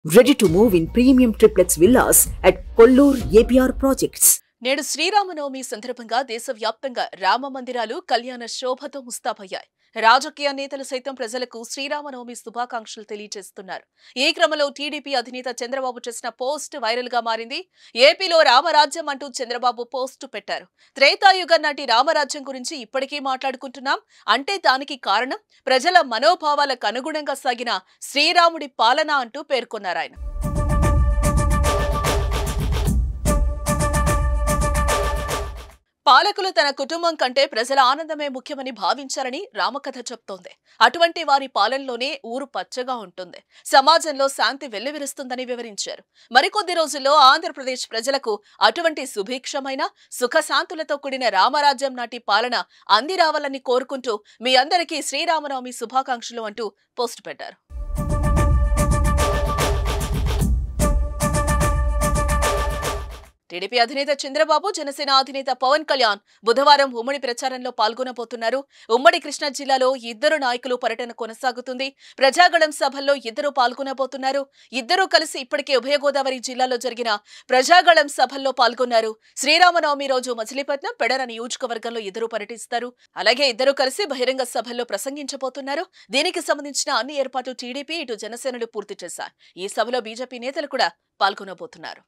Ready to move in premium triplex villas at Kollur APR Projects. నేడు శ్రీరామనవమి సందర్భంగా దేశవ్యాప్తంగా రామ మందిరాలు కళ్యాణ శోభతో ముస్తాబయ్యాయి. రాజకీయ నేతలు సైతం ప్రజలకు శ్రీరామనవమి శుభాకాంక్షలు తెలియజేస్తున్నారు. ఈ క్రమంలో టీడీపీ అధినేత చంద్రబాబు చేసిన పోస్ట్ వైరల్ గా మారింది. ఏపీలో రామరాజ్యం అంటూ చంద్రబాబు పోస్ట్ పెట్టారు. త్రేతాయుగం నాటి రామరాజ్యం గురించి ఇప్పటికీ మాట్లాడుకుంటున్నాం అంటే దానికి కారణం ప్రజల మనోభావాలకు అనుగుణంగా సాగిన శ్రీరాముడి పాలన అంటూ పేర్కొన్నారు ఆయన. పాలకులు తన కుటుంబం కంటే ప్రజల ఆనందమే ముఖ్యమని భావించారని రామకథ చెప్తోంది. అటువంటి వారి పాలనలోనే ఊరు పచ్చగా ఉంటుంది, సమాజంలో శాంతి వెల్లివిరుస్తుందని వివరించారు. మరికొద్ది రోజుల్లో ఆంధ్రప్రదేశ్ ప్రజలకు అటువంటి సుభిక్షమైన సుఖశాంతులతో కూడిన రామరాజ్యం నాటి పాలన అంది రావాలని కోరుకుంటూ మీ అందరికీ శ్రీరామనవమి శుభాకాంక్షలు అంటూ పోస్ట్ పెట్టారు. టీడీపీ అధినేత చంద్రబాబు, జనసేన అధినేత పవన్ కళ్యాణ్ బుధవారం ఉమ్మడి ప్రచారంలో పాల్గొనబోతున్నారు. ఉమ్మడి కృష్ణా జిల్లాలో ఇద్దరు నాయకులు పర్యటన కొనసాగుతుంది. ప్రజాగళం సభల్లో ఇద్దరు పాల్గొనబోతున్నారు. ఇద్దరూ కలిసి ఇప్పటికే ఉభయ గోదావరి జిల్లాలో జరిగిన ప్రజాగళం సభల్లో పాల్గొన్నారు. శ్రీరామనవమి రోజు మచిలీపట్నం, పెడన నియోజకవర్గంలో ఇద్దరు పర్యటిస్తారు. అలాగే ఇద్దరు కలిసి బహిరంగ సభల్లో ప్రసంగించబోతున్నారు. దీనికి సంబంధించిన అన్ని ఏర్పాట్లు టీడీపీ, ఇటు జనసేనలు పూర్తి చేశారు. ఈ సభలో బీజేపీ నేతలు కూడా పాల్గొనబోతున్నారు.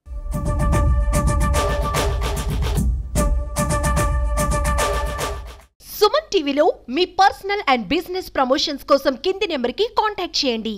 సుమన్ టీవీలో మీ పర్సనల్ అండ్ బిజినెస్ ప్రమోషన్స్ కోసం కింది నెంబర్కి కాంటాక్ట్ చేయండి.